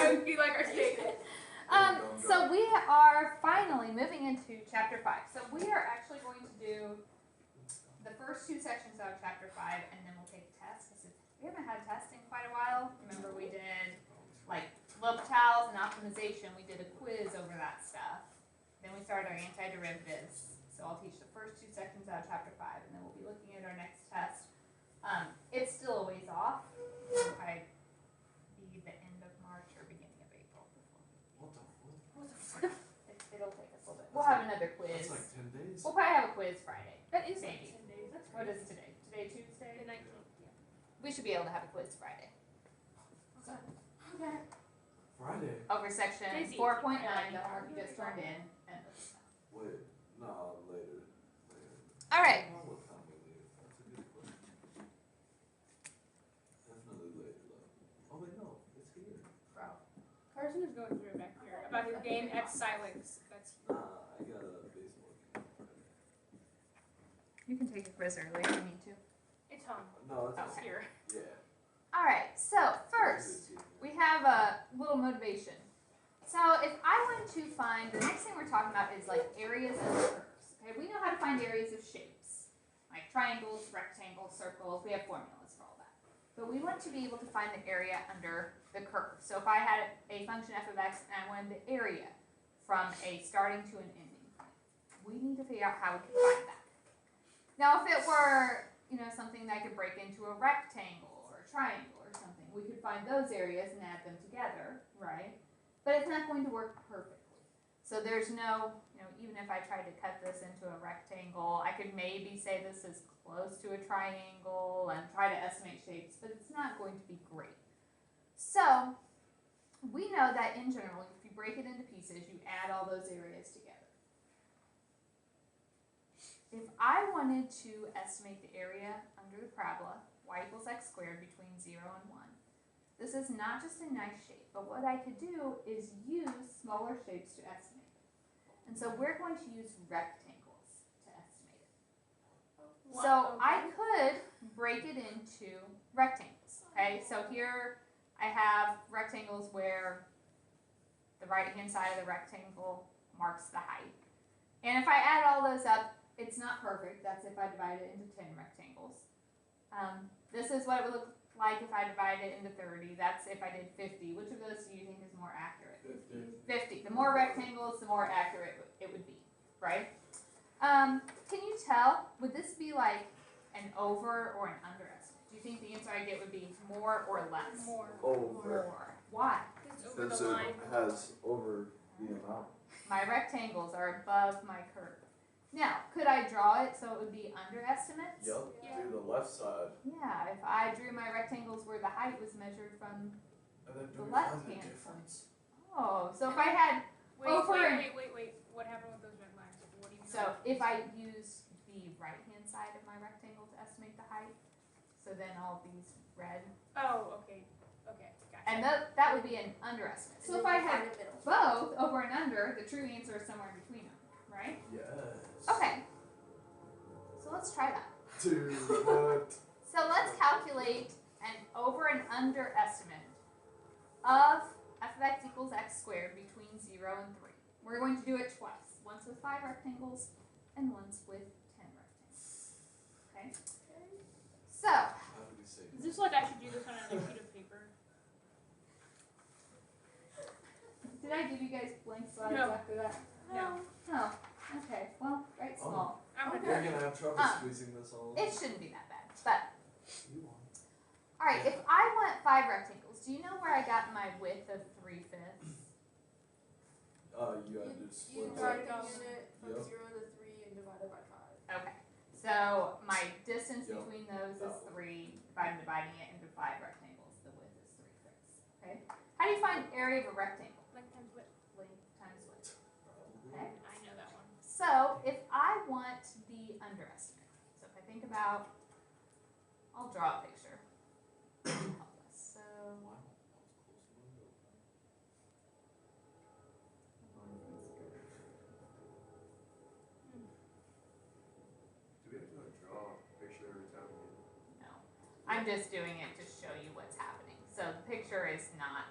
would be like our statement. So we are finally moving into chapter 5. So we are actually going to do the first 2 sections of chapter 5, and then we'll take a test. Because we haven't had tests in quite a while. Remember, we did like L'Hopital's and optimization. We did a quiz over that stuff. Then we started our antiderivatives. So I'll teach the first 2 sections out of chapter 5, and then we'll be looking at our next test. It's still a ways off. It'll probably be the end of March or beginning of April. What the It'll take us a little bit. We'll have another quiz. That's like 10 days. We'll probably have a quiz Friday. That is Maybe. like 10 days. That's What crazy. is today? Today Tuesday? The 19th. Yeah. We should be able to have a quiz Friday. Okay. Friday. Over section Daisy. 4.9 that Mark just turned in. And Wait, no, later. all right. I don't know what time we leave. That's a good question. Definitely later though. Oh wait, no, it's here. Carson is going through it back here about his game at Silence. That's I got a baseball game Friday. You can take a quiz early if you need to. it's home. No, it's It's Okay. here. yeah. All right. So first, we have a little motivation. So if I want to find, the next thing we're talking about is like areas of curves. Okay, we know how to find areas of shapes, like triangles, rectangles, circles. We have formulas for all that. But we want to be able to find the area under the curve. So if I had a function f of x and I wanted the area from a starting to an ending point, we need to figure out how we can find that. Now if it were, something that could break into a rectangle or a triangle or something, we could find those areas and add them together, right? But it's not going to work perfectly. So there's no, even if I tried to cut this into a rectangle, I could maybe say this is close to a triangle and try to estimate shapes, but it's not going to be great. So we know that in general, if you break it into pieces, you add all those areas together. If I wanted to estimate the area under the parabola, y equals x squared between 0 and 1, this is not just a nice shape, but what I could do is use smaller shapes to estimate it. And so we're going to use rectangles to estimate it. So I could break it into rectangles, okay? So here I have rectangles where the right-hand side of the rectangle marks the height. And if I add all those up, it's not perfect. That's if I divide it into 10 rectangles. This is what it would look like if I divided it into 30. That's if I did 50. Which of those do you think is more accurate? 50. The more rectangles, the more accurate it would be, right? Can you tell, would this be like an over or an under estimate? Do you think the answer I get would be more or less? More. Over. More. Why? It's over Because the it line. has over the amount. My rectangles are above my curve. Now, could I draw it so it would be under estimates? Yep. Yeah. Do the left side. Yeah, if I drew my rectangles where the height was measured from, And then The do we left find the hand difference? oh, so if I had, Wait. What happened with those red lines? What do you mean? so if I use the right-hand side of my rectangle to estimate the height, so then all these red, Oh, okay. Okay, gotcha. and that would be an underestimate. So if I had both over and under, the true answer is somewhere in between them, right? Yes. Okay, so let's try that. Dude, what? So let's calculate an over and under estimate of f of x equals x squared between 0 and 3. We're going to do it twice, once with 5 rectangles and once with 10 rectangles. Okay? So, How do we say Is this like I should do this on a sheet of paper? did I give you guys blank slides No. after that? No. Oh, okay. Well, write small. I'm We're gonna gonna have trouble squeezing this all in. It shouldn't be that bad. But, You want. alright, if I want 5 rectangles, do you know where I got my width of 3/5? You had to You split divide that. the unit from Yep. 0 to 3 and divide it by 5. Okay. So my distance Yep. between those is That one. 3. If I'm dividing it into 5 rectangles, the width is 3/5. Okay. How do you find area of a rectangle? like times what? Length times width. Probably. Okay. I know that one. So if I want the underestimate, so if I think about, I'll draw a picture. Help us. So Wow, that was close to window. Do we have to draw a picture every time we do it? no, I'm just doing it to show you what's happening. So the picture is not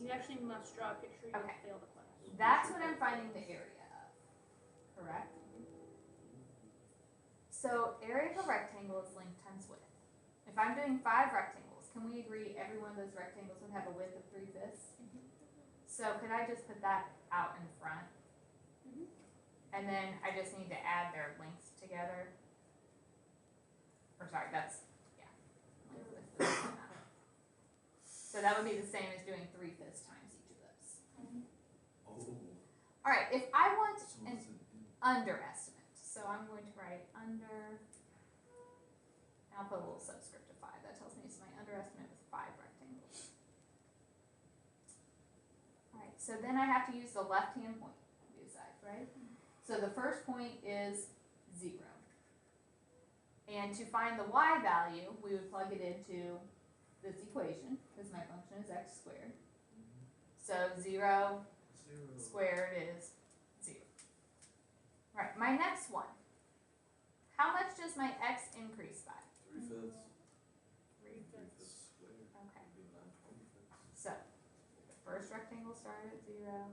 You actually must draw a picture, you Okay. fail the class. That's what I'm finding the area of, correct? So area of a rectangle is length times width. If I'm doing 5 rectangles, can we agree every one of those rectangles would have a width of 3/5? So could I just put that out in front? Mhm. And then I just need to add their lengths together. Or sorry, that's, yeah. Length, width, width, so that would be the same as doing 3/5 times each of those. Oh. Alright, if I want Someone an said underestimate, so I'm going to write under, and I'll put a little subscript of 5, that tells me it's my underestimate with 5 rectangles. Alright, so then I have to use the left hand point on the side, right? So the first point is 0. And to find the y value, we would plug it into this equation, because my function is x squared. So 0 0. squared is 0. Right, my next one. How much does my x increase by? 3/5. 3/5. Squared. Okay, Would be 9/25. so the first rectangle started at 0,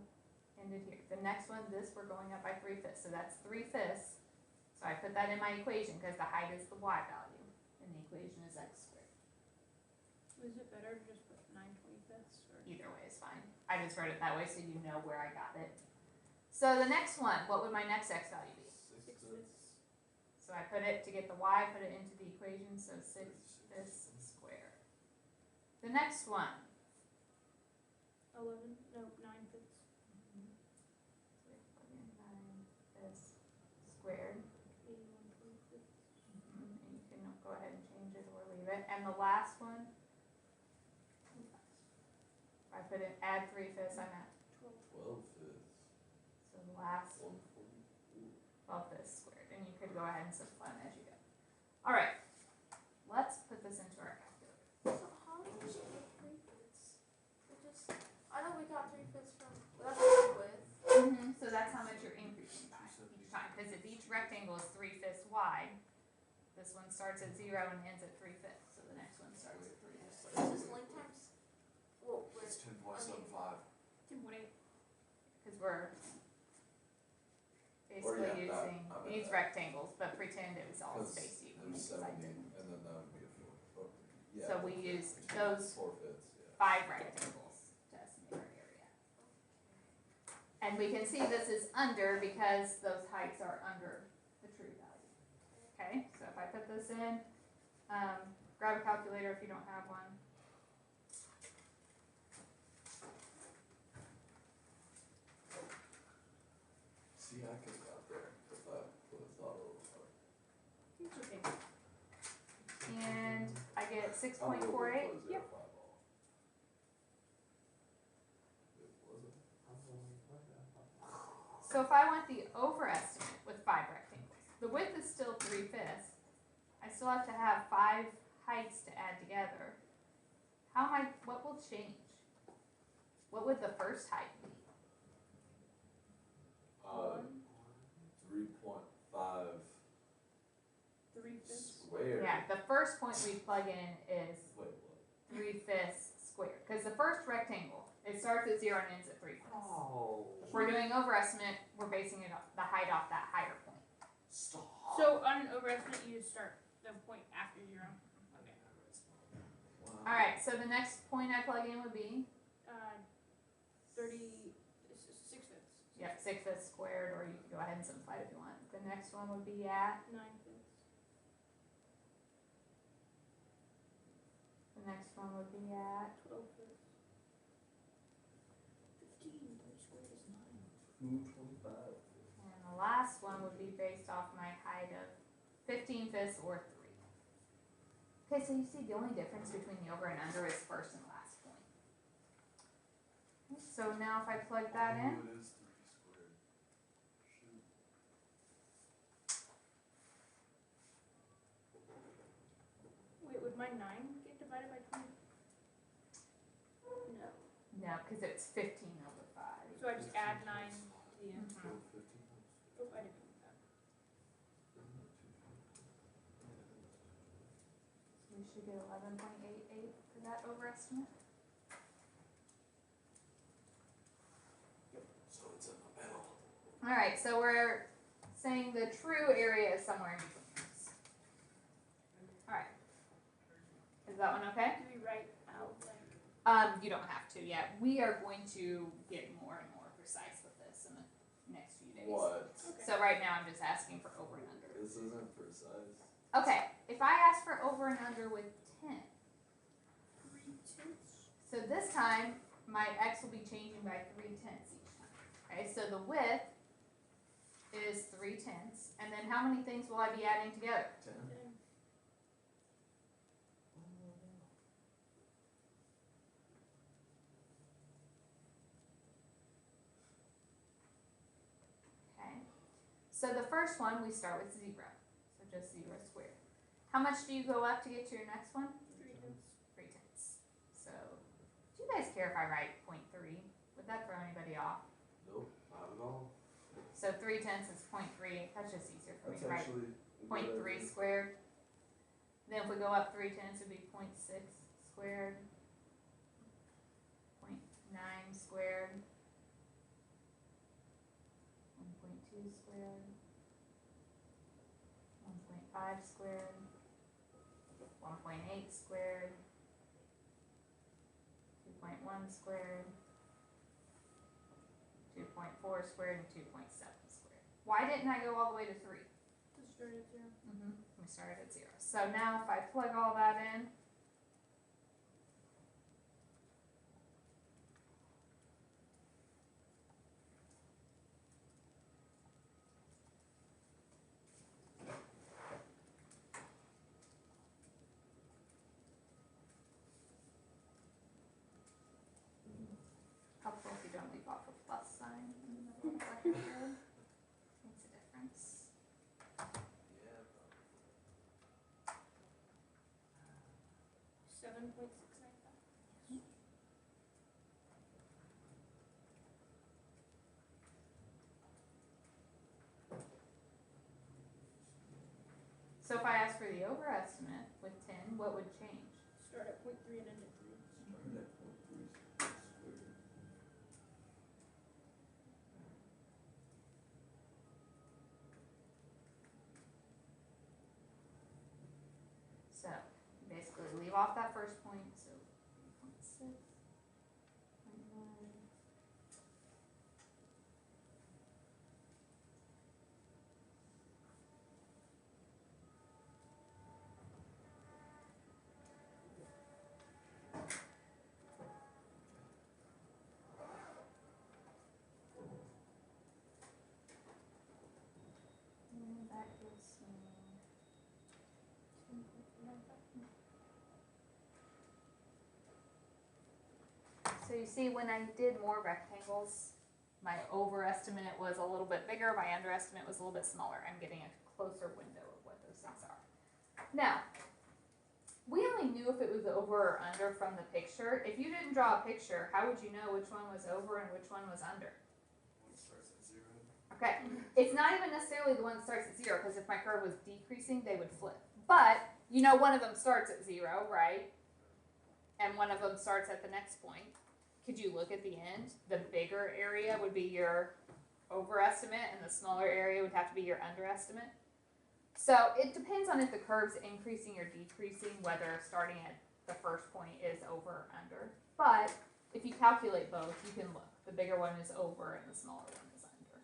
ended here. The next one, this we're going up by 3/5, so that's 3/5. So I put that in my equation because the height is the y value, and the equation is x squared. Was it better to just put 9/25 or? Either way is fine. I just wrote it that way so you know where I got it. So the next one, what would my next x value be? 6/5. So I put it to get the y, put it into the equation, so 6/5 squared. The next one. 11, no, 9/5. So we plug in 9/5 squared. 81/25. And you can go ahead and change it or leave it. And the last one, I put in add 3/5, I'm at, 12/5. so the last 144. 12/5 squared. And you could go ahead and simplify them as you go. Alright, let's put this into our calculator. So how did we get 3/5? We just, I know we got 3/5 from, that's the width. So that's how much you're increasing by each time. Because if each rectangle is 3/5 wide, this one starts at 0 and ends at 3/5. So the next one starts at 3/5. This is length times, well, It's width. 10.75. 10.8. Because we're basically yeah, using I'm at these that. rectangles, but pretend it was all 'Cause space evenly. there's 'Cause I 70, didn't. and then that would be a 4. Oh, yeah, So we 4/5. used those 4/5, yeah. 5 rectangles to estimate our area. And we can see this is under because those heights are under the true value. Okay, so if I put this in, grab a calculator if you don't have one. See, I could have got there if I would have thought a little harder. It's okay. And I get I'm 6.48. a little bit closer Yep. if I ball. It wasn't. So if I want the overestimate with 5 rectangles, the width is still 3/5. I still have to have 5 heights to add together. What will change? What would the first height be? 3.5 3/5. squared. Yeah, the first point we plug in is Wait, what? 3/5 squared. Because the first rectangle, it starts at 0 and ends at 3/5. Oh. If we're doing overestimate, we're basing it the height off that higher point. Stop. So on an overestimate, you just start the point after 0. Okay. Wow. Alright, so the next point I plug in would be, 6/5. yep, 6/5 squared, or you can go ahead and simplify it if you want. The next one would be at, 9/5. the next one would be at, 12/5. 15. 3 squared is 9. 225. and the last one would be based off my height of 15/5 or 3. Okay, so you see the only difference between the over and under is first and last point. So now if I plug that in, Oh, it is 3 squared. Shoot. Wait, would my 9 get divided by 20? No. no, because it's 15 over 5. So I just add 9 to the end. Mhm. 12, 15. Oh, I didn't do that. So we should get 11.88 for that overestimate. Alright, so we're saying the true area is somewhere in between those. Alright. Is that one okay? Do we write out like? You don't have to yet. We are going to get more and more precise with this in the next few days. What? Okay. So right now I'm just asking for over and under. This isn't precise. Okay, if I ask for over and under with 10, 3/10. so this time my x will be changing by 3/10 each time. Okay, so the width is 3/10, and then how many things will I be adding together? 10. Okay, so the first one we start with 0, so just 0 squared. How much do you go up to get to your next one? 3/10. 3/10. So, do you guys care if I write 0.3? Would that throw anybody off? Nope, not at all. So 3/10 is 0.3. That's just easier for me That's to write. actually. a good 0.3 idea. squared. Then if we go up 3/10, it'd be 0.6 squared. 0.9 squared. 1.2 squared. 1.5 squared. 1.8 squared. 2.1 squared. 2.4 squared and 2.7 squared. Why didn't I go all the way to 3? Just start at 0. We started at 0. So now if I plug all that in, helpful if you don't leave off a plus sign in the middle of the second word. Makes a difference. Yeah. 7.695. So if I ask for the overestimate with 10, what would change? Start at 0.3 and end at 3. Start at 0.3 squared. So basically leave off that first point. So 3.6, 0.9. And that gives me 2.95. So you see, when I did more rectangles, my overestimate was a little bit bigger, my underestimate was a little bit smaller. I'm getting a closer window of what those things are. Now, we only knew if it was over or under from the picture. If you didn't draw a picture, how would you know which one was over and which one was under? One starts at 0. Okay, it's not even necessarily the one that starts at 0, because if my curve was decreasing, they would flip. But, you know one of them starts at 0, right? And one of them starts at the next point. Could you look at the end? The bigger area would be your overestimate, and the smaller area would have to be your underestimate. So it depends on if the curve's increasing or decreasing, whether starting at the first point is over or under. But if you calculate both, you can look. The bigger one is over and the smaller one is under.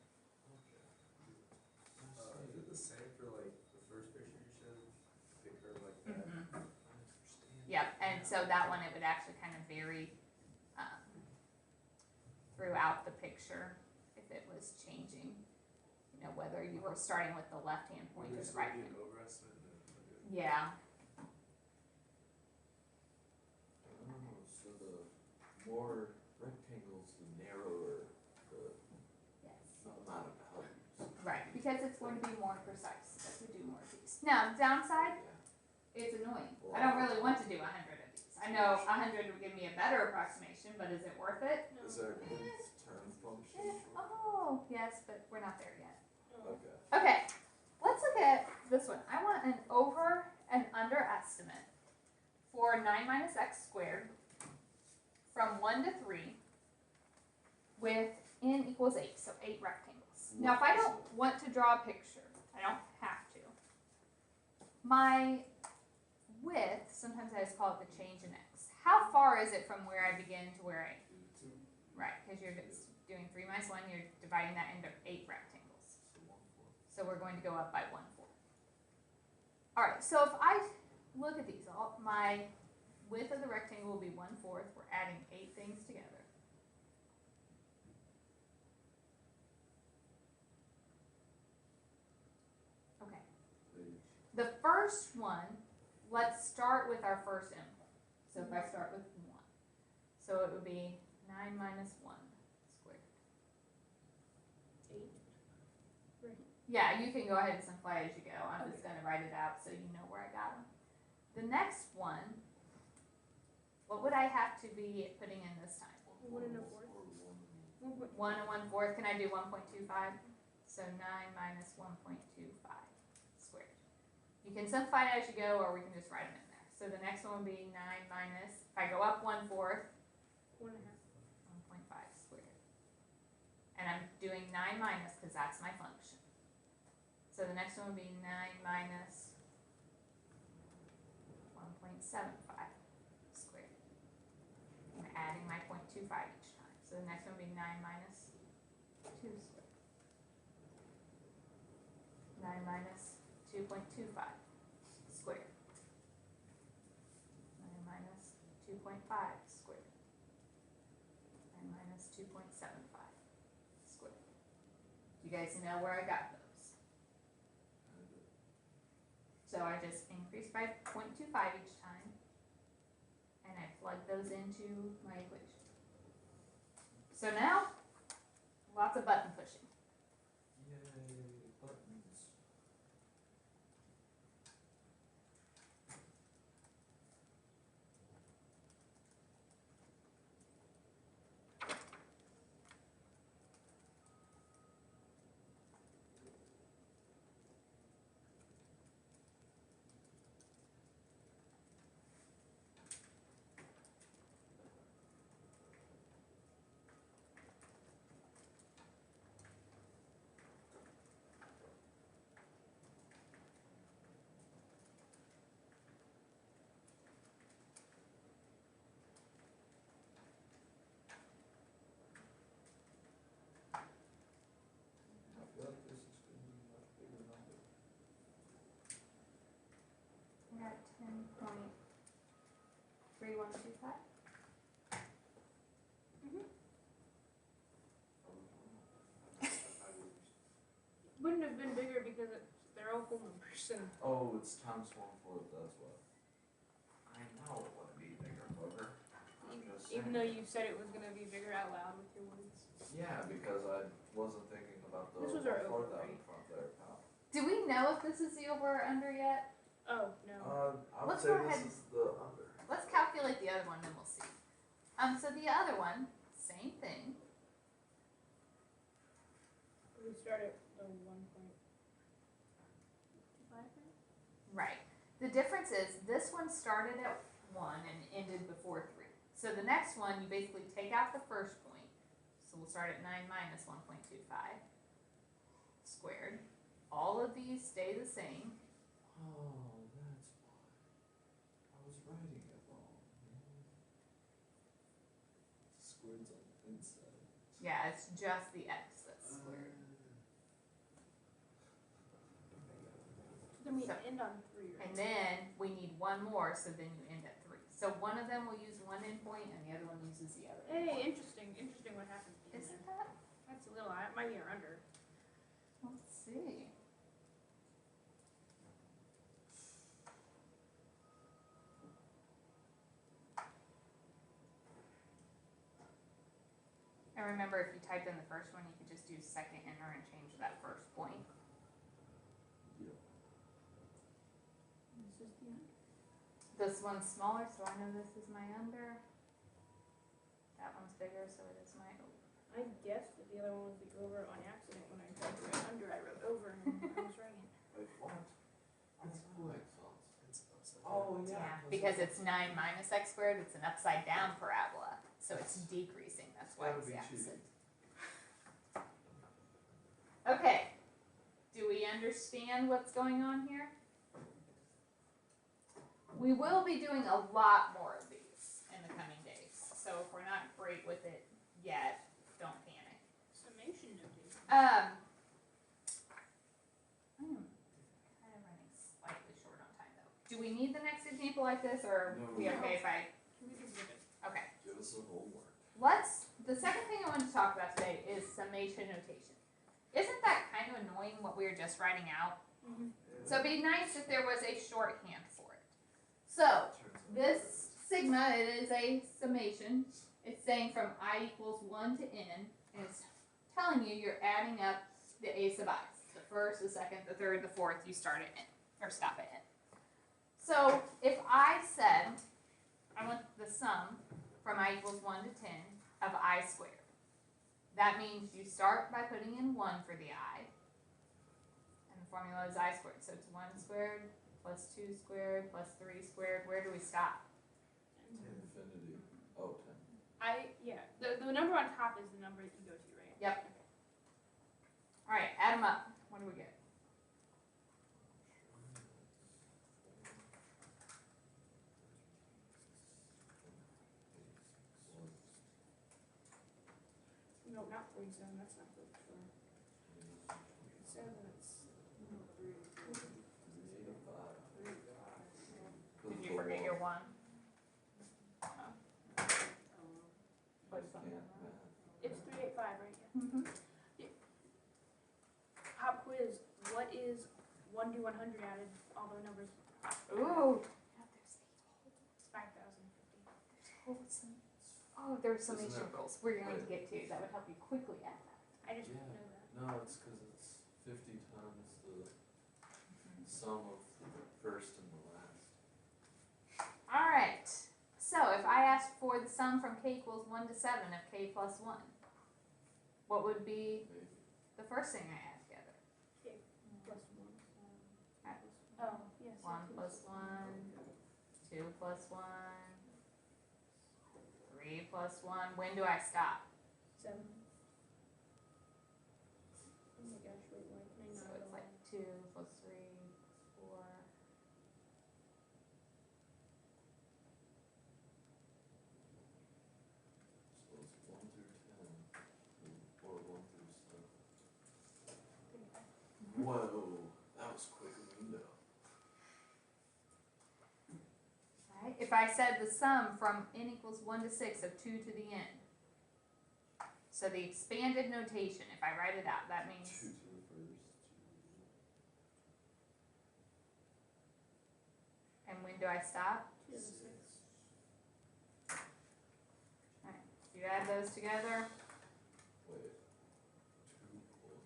Is it the same for like the first picture you showed? Big curve like that? Mm-hmm. I understand. Yep, and so that one, it would actually kind of vary throughout the picture if it was changing. You know, whether you were starting with the left-hand point or Would there the still be right-hand. an overestimate and an Yeah, Oh, so the more rectangles, the narrower the yes. amount of values. Right, because it's going to be more precise as we do more of these. Now, downside, Yeah. it's annoying. I don't really want to do 100 of these. I know 100 would give me a better approximation, but is it worth it? No. Is there a good term function? Oh, yes, but we're not there yet. No. Okay. Okay, let's look at this one. I want an over and under estimate for 9 minus x squared from 1 to 3 with n equals 8, so 8 rectangles. Now, if I don't want to draw a picture, I don't have to. My width, sometimes I just call it the change in x. How far is it from where I begin to where I, right, because you're just doing 3 minus 1, you're dividing that into 8 rectangles. So we're going to go up by 1/4. Alright, so if I look at these, my width of the rectangle will be 1/4. We're adding 8 things together. Okay. The first one, let's start with our first input. So if I start with 1. So it would be 9 minus 1 squared. 8. Yeah, you can go ahead and simplify as you go. I'm just going to write it out so you know where I got them. The next one, what would I have to be putting in this time? 1 1/4. 1 and 1/4. Can I do 1.25? So 9 minus 1.25 squared. You can simplify it as you go, or we can just write them in there. So the next one would be 9 minus, if I go up 1/4, 1 1/2. 1.5 squared. And I'm doing 9 minus because that's my function. So the next one would be 9 minus 1.75 squared. I'm adding my 0.25 each time. So the next one would be 9 minus 2 squared. 9 minus 2.25 squared. 9 minus 2.5 squared. 9 minus 2.75 squared. You guys know where I got those. So I just increase by 0.25 each time, and I plug those into my equation. So now, lots of button pushing. Yay, buttons. I feel like this is gonna be a much bigger number. I got 10.3125. Wouldn't have been bigger because they're all whole numbers. And Oh, it's times 1/4, that's what. I know it wouldn't be bigger, booger. I'm just even saying. though you said it was going to be bigger out loud with your words. Yeah, because I wasn't thinking about the This was our 1/4 over, out in right? front there, pal. Do we know if this is the over or under yet? Oh, no. I would Let's say go this ahead. is the under. Let's calculate the other one, then we'll see. So the other one, same thing. We start at 1.25, right? Right. The difference is this one started at 1 and ended before 3. So the next one, you basically take out the first point. So we'll start at 9 minus 1.25 squared. All of these stay the same. Oh, that's why. I was writing it wrong. Squared's on the inside. Yeah, it's just the x that's squared. Then we So- end on 3, right? And then we need one more, so then you end at 3. So one of them will use one endpoint and the other one uses the other Hey, endpoint. interesting what happens. in Isn't there. that? That's a little, it might be our under. Let's see. And remember, if you typed in the first one, you could just do second enter and change that first point. Yep. This is the under. This one's smaller, so I know this is my under. That one's bigger, so it is my over. I guessed that the other one was the over on accident. When I tried to write under, I wrote over and I was right. Wait, what? That's how I thought. It's upside down. Oh, yeah. Because it's 9 minus x squared, it's an upside down parabola, so it's decreasing. That's why Gotta it's be the cheating. opposite. Okay. Do we understand what's going on here? We will be doing a lot more of these in the coming days. So if we're not great with it yet, don't panic. Summation notation. I am kind of running slightly short on time though. Do we need the next example like this, or are we No. okay if I? We can give it. Okay. Give us some homework. The second thing I want to talk about today is summation notation. Isn't that kind of annoying what we were just writing out? So it'd be nice if there was a shorthand for it. So this sigma, it is a summation. It's saying from I equals 1 to n, and it's telling you you're adding up the a sub i's. The first, the second, the third, the fourth, you start at n, or stop at n. So if I said I want the sum from I equals 1 to 10 of I squared, that means you start by putting in 1 for the I, and the formula is I squared. So it's 1 squared plus 2 squared plus 3 squared. Where do we stop? Infinity. Oh, 10. The number on top is the number that you go to, right? Yep. All right, add them up. What do we get? No, not 47. That's not 44. 7. It's 3. Did you forget your 1? It's 385, right? Yeah. Mm-hmm. Pop quiz. What is 1 to 100 added? All the numbers. Ooh. It's 5,050. Oh, there's Isn't summation that- rules we're going to get to that would help you quickly add that. I just Yeah. know that. No, it's because it's 50 times the sum of the first and the last. All right. So if I asked for the sum from k equals 1 to 7 of k plus 1, what would be Maybe. the first thing I add together? Plus 1. Add Oh, yes. 1 plus 1, 2 plus 1, 3 plus 1. When do I stop? 7. Oh my gosh, wait, why can I So not? it's like 2 plus 3, 4. So it's 1 through 10, or 1 through 7. Whoa, that was quick window. Right? If I said the sum from n equals 1 to 6 of 2 to the n. So the expanded notation, if I write it out, that 2 means to the first. and when do I stop? 2 to the 6. Alright, you add those together. Wait. 2 plus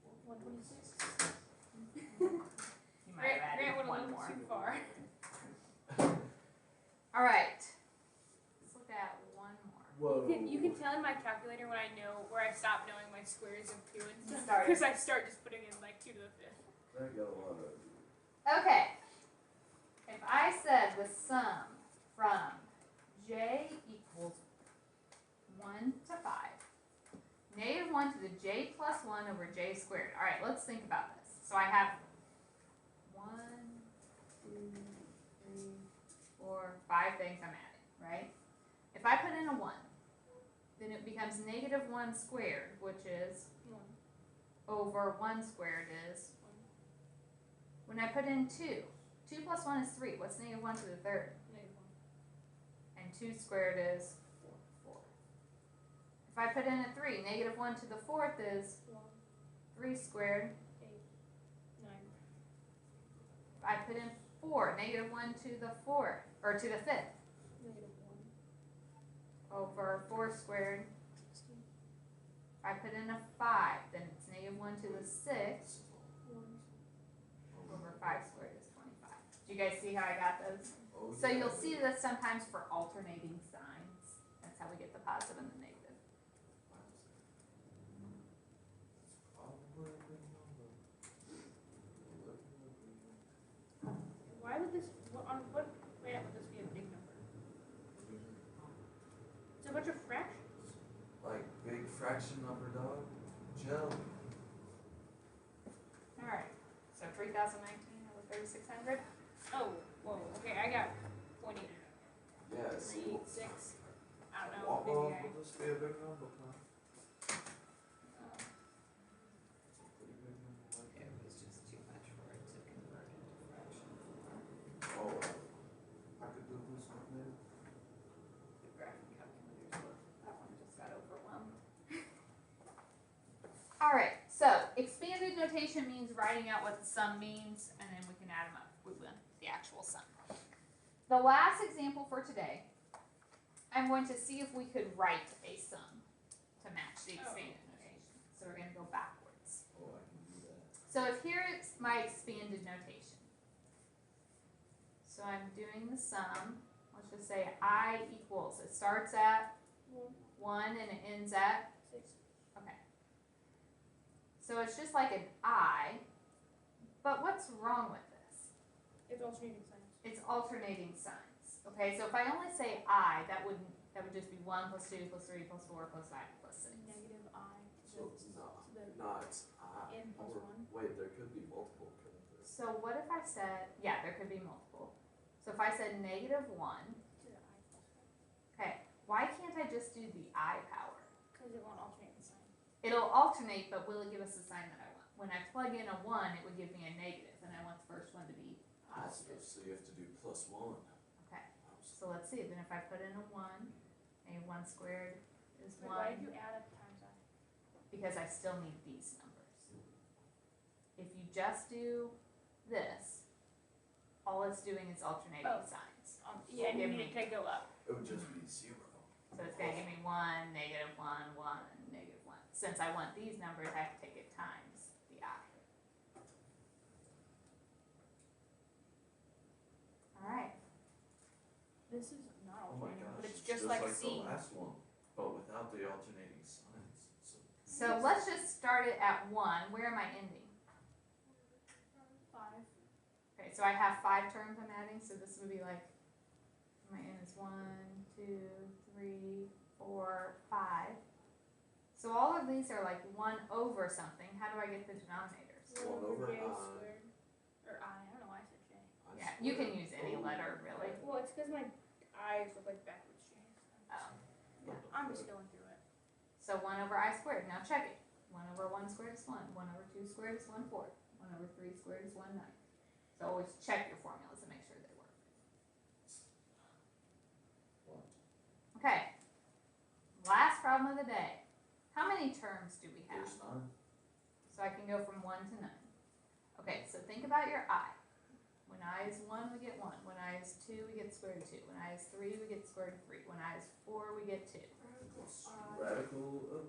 4 plus 126. You might have Grant added went a one little more. too far. Alright. Let's look at one more. Whoa. You can tell in my calculator when I know where I stop knowing my squares of 2 and stuff. Started. Because I start just putting in like 2 to the 5th. That got a lot of. Okay. If I said the sum from j equals 1 to 5, negative 1 to the j plus 1 over j squared. Alright, let's think about this. So I have 1, 2, 3, 4, 5 things I'm adding, right? If I put in a 1, then it becomes negative 1 squared, which is 1. over 1 squared is. When I put in 2, 2 plus 1 is 3. What's negative 1 to the third? Negative 1. And 2 squared is 4. If I put in a 3, negative 1 to the fourth is 1. 3 squared. 8. 9. If I put in 4, negative 1 to the fourth, or to the fifth, Negative 1. over 4 squared. 16. If I put in a 5, then it's negative 1 to the sixth, 1. over 5 squared is 25. Do you guys see how I got those? Oh, So yeah, you'll see but- this sometimes for alternating signs. That's how we get the positive and the negative. Probably a good number. Why would this, what, on what planet would this be a big number? 3019 over 3600. Oh, whoa, okay, I got 0.83, Yeah, see, 6. I don't know, what maybe will I. this be a big number, huh? uh, It's a pretty big number like It that. was just too much for it to convert into fractions. Oh, I could do this one there. The graphic calculator's look. That one just got overwhelmed. Alright, so expanded notation means writing out what the sum means, and then we can add them up with the actual sum. The last example for today, I'm going to see if we could write a sum to match the expanded notation. So we're going to go backwards. Oh, I can do that. So if here is my expanded notation. So I'm doing the sum. Let's just say I equals, it starts at 1 and it ends at, 6. okay. So it's just like an I, but what's wrong with this? It's alternating signs. It's alternating signs. Okay, so if I only say I, that would just be 1 plus 2 plus 3 plus 4 plus 5 plus 6. Negative I. So it's not, the it's I. n plus Or- 1. Wait, there could be multiple, couldn't there? So what if I said, yeah, there could be multiple. So if I said negative 1, To the I plus 1. okay, why can't I just do the I power? Because it won't alternate the sign. It'll alternate, but will it give us the sign that I want? When I plug in a 1, it would give me a negative, and I want the first one to be positive. So you have to do plus 1. Okay, so let's see, then if I put in a 1, a 1 squared is Wait, why 1, did you add up times I? because I still need these numbers. If you just do this, all it's doing is alternating Oh. signs. Yeah, give you me- need to go up. It would just be 0. So it's gonna give me 1, negative 1, 1, and negative 1. Since I want these numbers, I have to take it times the I. Alright, This is not Oh my alternating, gosh, but it's just like C. the last one, but without the alternating signs. so let's just start it at 1. Where am I ending? 5. Okay, so I have 5 terms I'm adding, so this would be like, my n is 1, 2, 3, 4, 5. So all of these are like 1 over something. How do I get the denominators? 1 over J I. squared. Or I don't know why I said J. Yeah, you can use any letter, really. Well, it's because my I's look like backwards J's. Oh. I'm just going through it. So 1 over I squared. Now check it. 1 over 1 squared is 1. 1 over 2 squared is 1/4. 1 over 3 squared is 1/9. So always check your formulas and make sure they work. What? Okay. Last problem of the day. How many terms do we have? There's none. So I can go from 1 to 9. Okay, so think about your I. When I is 1, we get 1. When I is 2, we get square root 2. When I is 3, we get square root 3. When I is 4, we get 2. Radical of